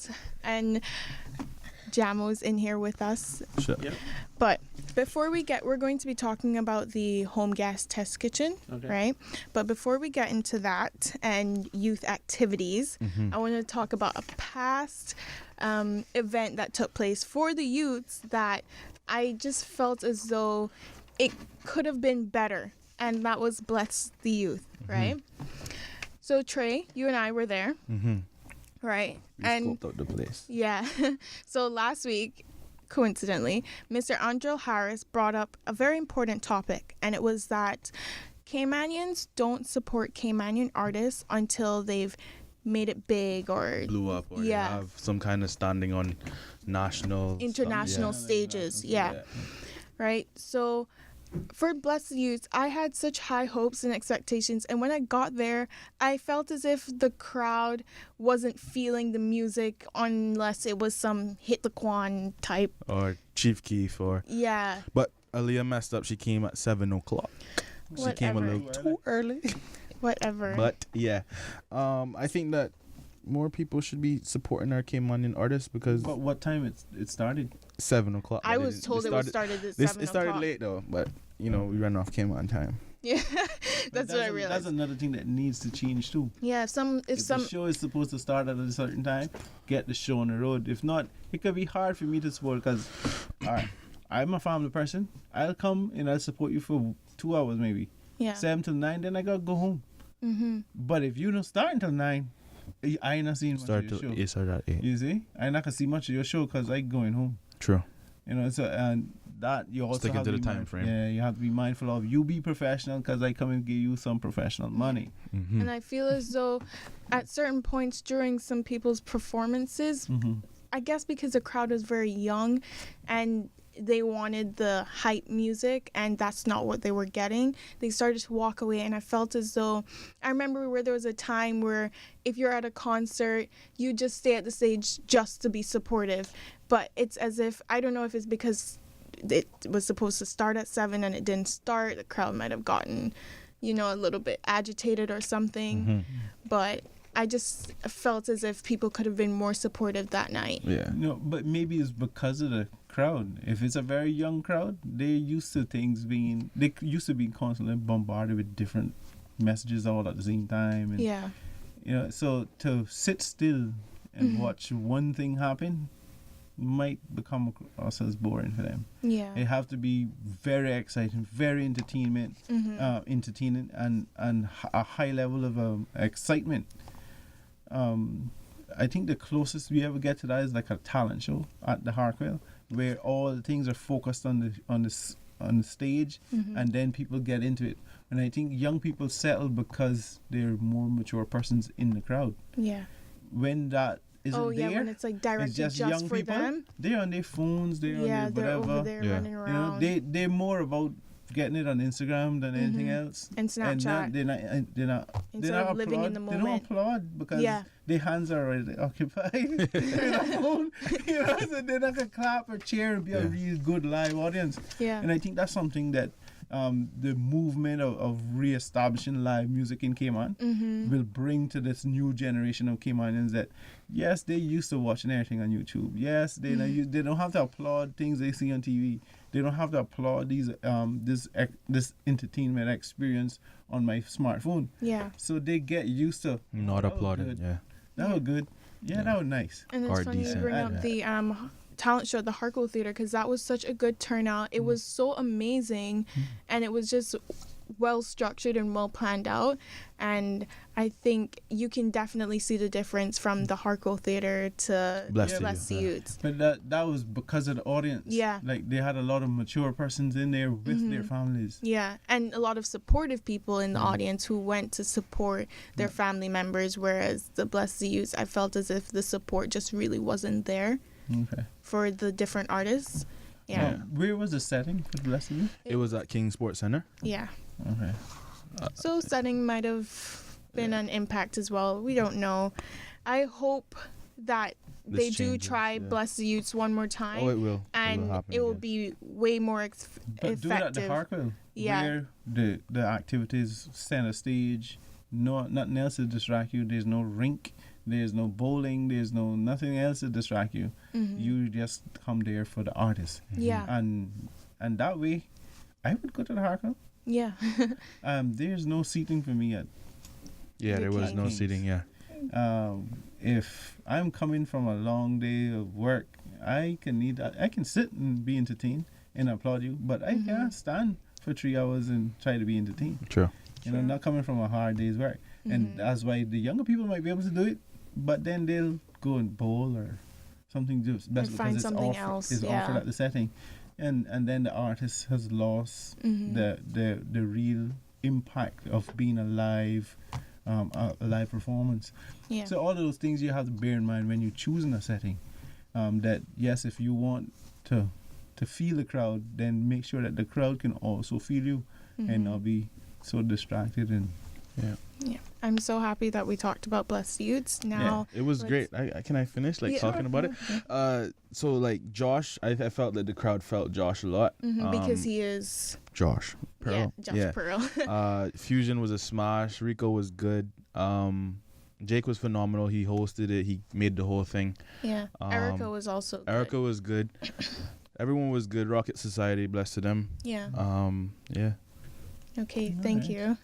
Myles and Jamo's in here with us. Sure. Yep. But before we're going to be talking about the home gas test kitchen, right? But before we get into that and youth activities, I want to talk about a past event that took place for the youths that I just felt as though it could have been better, and that was Bless the Youth, right? So Trey, you and I were there, right? We and scoped out the place. yeah. So last week, coincidentally, Mr. Andrew Harris brought up a very important topic, and it was that Caymanians don't support Caymanian artists until they've made it big or Blew up or they have some kind of standing on international stages. Yeah. Right? So for Bless the Youth, I had such high hopes and expectations, and when I got there, I felt as if the crowd wasn't feeling the music unless it was some Hit the Quan type. Or Chief Keef or... Yeah. But Aaliyah messed up. She came at 7 o'clock. She came a little too early. Whatever. But yeah, I think that more people should be supporting our Caymanian artists because... But what time it started? 7 o'clock. I was told it started at 7 o'clock. It started late though, but you know, we ran off Cayman time. Yeah, that's what I realized. That's another thing that needs to change too. Yeah, if the show is supposed to start at a certain time, get the show on the road. If not, it could be hard for me to support because, alright, I'm a family person. I'll come and I'll support you for 2 hours maybe. Yeah. 7 till 9, then I gotta go home. But if you don't start until 9, I ain't not seeing much of your show. It started at 8. You see, I not gonna see much of your show because I going home. True. You know, so and that you also Sticking have to to the time frame. Yeah, you have to be mindful of. You be professional because I come and give you some professional money. And I feel as though at certain points during some people's performances, I guess because the crowd was very young and they wanted the hype music and that's not what they were getting, they started to walk away. And I felt as though, I remember where there was a time where if you're at a concert, you just stay at the stage just to be supportive. But it's as if, I don't know if it's because it was supposed to start at 7 and it didn't start, the crowd might have gotten, you know, a little bit agitated or something. But I just felt as if people could have been more supportive that night. Yeah. No, but maybe it's because of the crowd. If it's a very young crowd, they're used to they used to being constantly bombarded with different messages all at the same time. And, Yeah. you know, so to sit still and watch one thing happen might become as boring for them. Yeah. It have to be very exciting, very entertaining, and a high level of excitement. I think the closest we ever get to that is like a talent show at the Harkwell, where all the things are focused on the stage, and then people get into it. And I think young people settle because they're more mature persons in the crowd. Yeah. When that isn't there, when it's like directed just young for people, them. they're on their phones, they're on their they're whatever. over there running You know, around. they're more about getting it on Instagram than anything else. And Snapchat. They're not Instead of living in the They don't moment. applaud because their hands are already occupied. They're on the phone, you know, so they're not gonna clap or cheer and be a real good live audience. Yeah. And I think that's something that the movement of re-establishing live music in Cayman will bring to this new generation of Caymanians that, yes, they used to watching everything on YouTube. Yes, they don't have to applaud things they see on TV. They don't have to applaud these this entertainment experience on my smartphone. Yeah. So they get used to Not applauding. good. Yeah. That was good. Yeah, that was nice. And it's Or funny you decent. bring up the talent show at the Harkwell Theatre because that was such a good turnout. It was so amazing, and it was just well structured and well planned out. And I think you can definitely see the difference from the Harkwell Theatre to Bless the Youths. But that was because of the audience. Yeah. Like they had a lot of mature persons in there with their families. Yeah, and a lot of supportive people in the audience who went to support their family members, whereas the Bless the Youths, I felt as if the support just really wasn't there Okay. for the different artists. Yeah. Where was the setting for the Bless You? It was at King Sports Center. Yeah. Okay. So setting might have been an impact as well. We don't know. I hope that This they do changes, try yeah. Bless the Youths one more time. Oh, it will. And happen it will again. be way more But do it at the effective. Harkwell. Yeah. Where the activities center stage, nothing else to distract you. There's no rink. There's no bowling. There's no nothing else to distract you. You just come there for the artist. Yeah. And that way, I would go to the Harker. Yeah. There's no seating for me at. Yeah, there was no Kings. seating. Yeah. If I'm coming from a long day of work, I can sit and be entertained and applaud you, but I can't stand for 3 hours and try to be entertained. True. You know, not coming from a hard day's work. And that's why the younger people might be able to do it, but then they'll go and bowl or something just best find because something it's else, offered at the setting. And then the artist has lost the real impact of being a live performance. Yeah. So all of those things you have to bear in mind when you're choosing a setting. That yes, if you want to feel the crowd, then make sure that the crowd can also feel you and not be so distracted. And Yeah. I'm so happy that we talked about Blessed Youths. Now It was great. Can I finish talking about it? So like Josh, I felt that the crowd felt Josh a lot. because he is Josh Pearl. Josh Pearl. Fusion was a smash. Rico was good. Jake was phenomenal. He hosted it. He made the whole thing. Yeah. Erica was also good. Erica was good. Everyone was good. Rocket Society, blessed to them. Yeah. Yeah. Okay, thank you.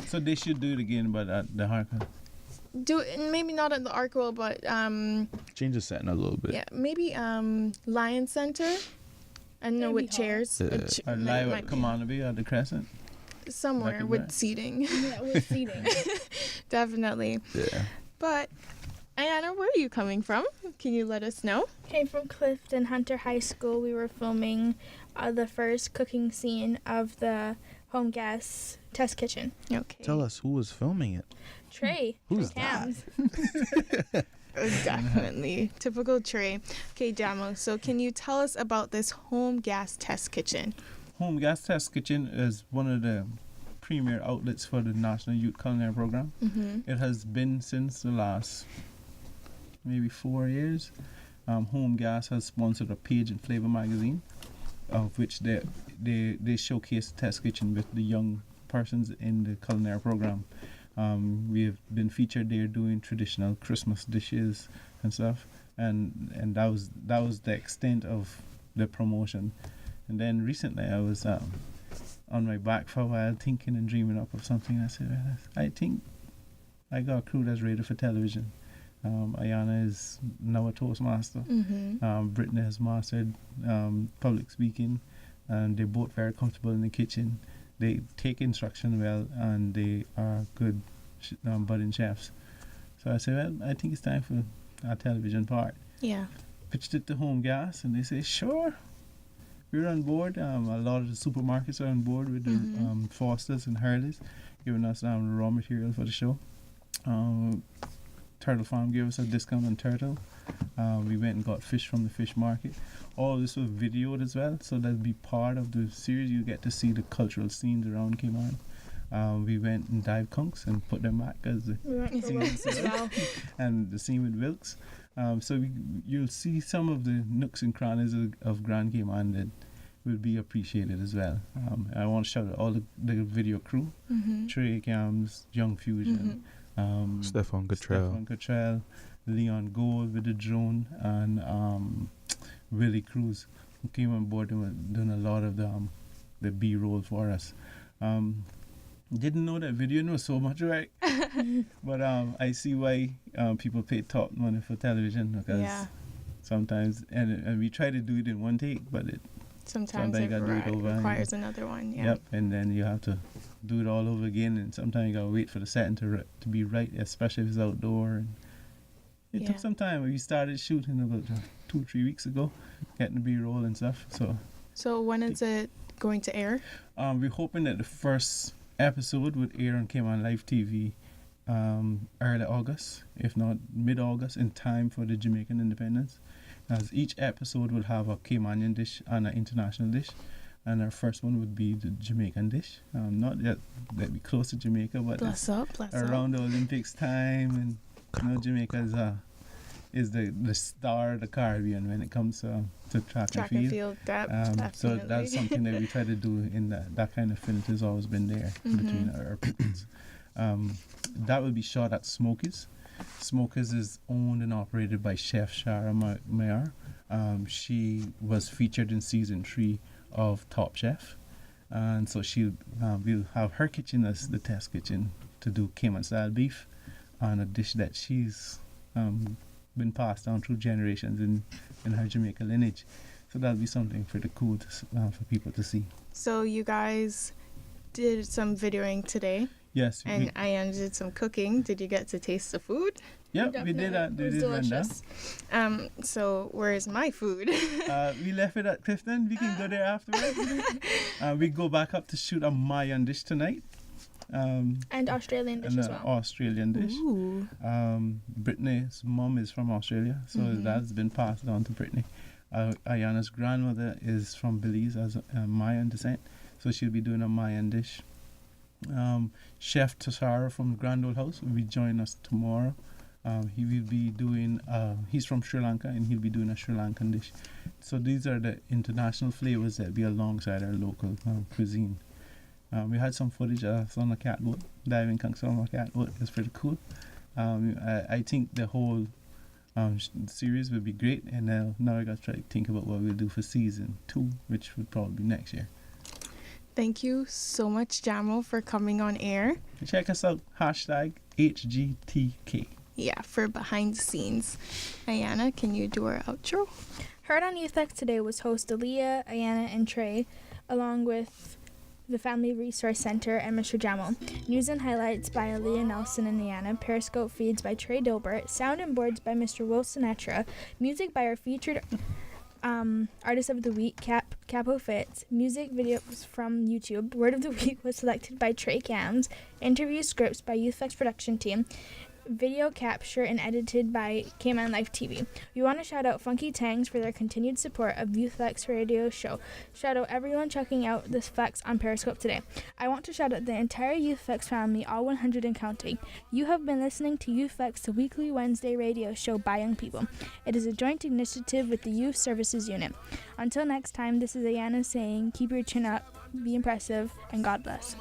so they should do it again, but at the Harker. Do it, maybe not at the Arco, but Change the setting a little bit. yeah, maybe Lion Center. I don't know, That'd with be chairs. Or live at Kamanabe or the Crescent. Somewhere That could with work. seating. Yeah, with seating. Definitely. Yeah. But Ayana, where are you coming from? Can you let us know? Came from Clifton Hunter High School. We were filming the first cooking scene of the home gas test kitchen. Okay. Tell us who was filming it. Trey. Who's from Cams. Definitely. Typical Trey. Okay, Damo, so can you tell us about this home gas test kitchen? Home Gas Test Kitchen is one of the premier outlets for the National Youth Culinary Program. It has been since the last maybe 4 years. Home Gas has sponsored a page in Flavor magazine, of which they showcase the test kitchen with the young persons in the culinary program. We have been featured there doing traditional Christmas dishes and stuff, and that was the extent of the promotion. And then recently I was on my back for a while thinking and dreaming up of something. I said, well, I think I got a crew that's ready for television. Ayana is now a Toastmaster. Brittany has mastered public speaking, and they're both very comfortable in the kitchen. They take instruction well, and they are good budding chefs. So I said, well, I think it's time for our television part. Yeah. Pitched it to Home Gas, and they say, sure. We're on board. A lot of the supermarkets are on board with the Fosters and Hurleys, giving us raw material for the show. Turtle Farm gave us a discount on turtle. We went and got fish from the fish market. All this was videoed as well, so that'll be part of the series. You get to see the cultural scenes around Cayman. We went and dived conchs and put them back as the We went for roast as well. and the scene with Wilkes. So you'll see some of the nooks and crannies of Grand Cayman that will be appreciated as well. I want to shout out all the video crew, Trey Cams, Young Fusion, Stefan Cottrell, Leon Gold with the drone, and Willie Cruz, who came on board and were doing a lot of the B-roll for us. Didn't know that video was so much right, but I see why people pay top money for television, because sometimes and we try to do it in one take, but Sometimes you it gotta do it over requires another one. Yeah. Yep, and then you have to do it all over again, and sometimes you gotta wait for the setting to be right, especially if it's outdoor. And it took some time. We started shooting about 2 or 3 weeks ago, getting the B-roll and stuff. So when is it going to air? We're hoping that the first episode would air on Cayman Live TV early August, if not mid-August, in time for the Jamaican independence. As each episode will have a Caymanian dish and an international dish, and our first one would be the Jamaican dish. Not that we close to Jamaica, but Bless up. around the Olympics time, and Jamaica is the star of the Caribbean when it comes to track and field. So that's something that we try to do. In that kind of affinity has always been there between our peoples. That will be shot at Smokies. Smokers is owned and operated by Chef Shara Mayer. She was featured in season 3 of Top Chef. And so we'll have her kitchen as the test kitchen to do Cayman style beef on a dish that she's been passed down through generations in her Jamaica lineage. So that'll be something pretty cool for people to see. So you guys did some videoing today. Yes. And Ayana did some cooking. Did you get to taste the food? Yeah, we did that. It was delicious. So where's my food? We left it at Clifton. We can go there afterwards. We go back up to shoot a Mayan dish tonight. And Australian dish as well. Australian dish. Ooh. Brittany's mom is from Australia, so that's been passed on to Brittany. Ayana's grandmother is from Belize as a Mayan descent, so she'll be doing a Mayan dish. Chef Tassara from the Grand Old House will be joining us tomorrow. He will be doing, he's from Sri Lanka and he'll be doing a Sri Lankan dish. So these are the international flavors that be alongside our local cuisine. We had some footage of us on a catboat, diving kunks on a catboat. It's pretty cool. I think the whole series will be great, and now I got to try to think about what we'll do for season 2, which would probably be next year. Thank you so much, Jamal, for coming on air. Check us out, #HGTK. Yeah, for behind the scenes. Ayana, can you do our outro? Heard on Youth Flex today was host Aaliyah, Ayana, and Trey, along with the Family Resource Center and Mr. Jamal. News and highlights by Aaliyah Nelson and Ayana. Periscope feeds by Trey Dilbert. Sound and boards by Mr. Will Sinatra. Music by our featured Artist of the Week, Capo Fitz. Music videos from YouTube. Word of the Week was selected by Trey Cams. Interview scripts by Youth Flex production team. Video capture and edited by Cayman Life TV. We want to shout out Funky Tangs for their continued support of Youth Flex radio show. Shout out everyone checking out this Flex on Periscope today. I want to shout out the entire Youth Flex family, all 100 and counting. You have been listening to Youth Flex, the weekly Wednesday radio show by young people. It is a joint initiative with the Youth Services Unit. Until next time, this is Ayana saying, keep your chin up, be impressive, and God bless.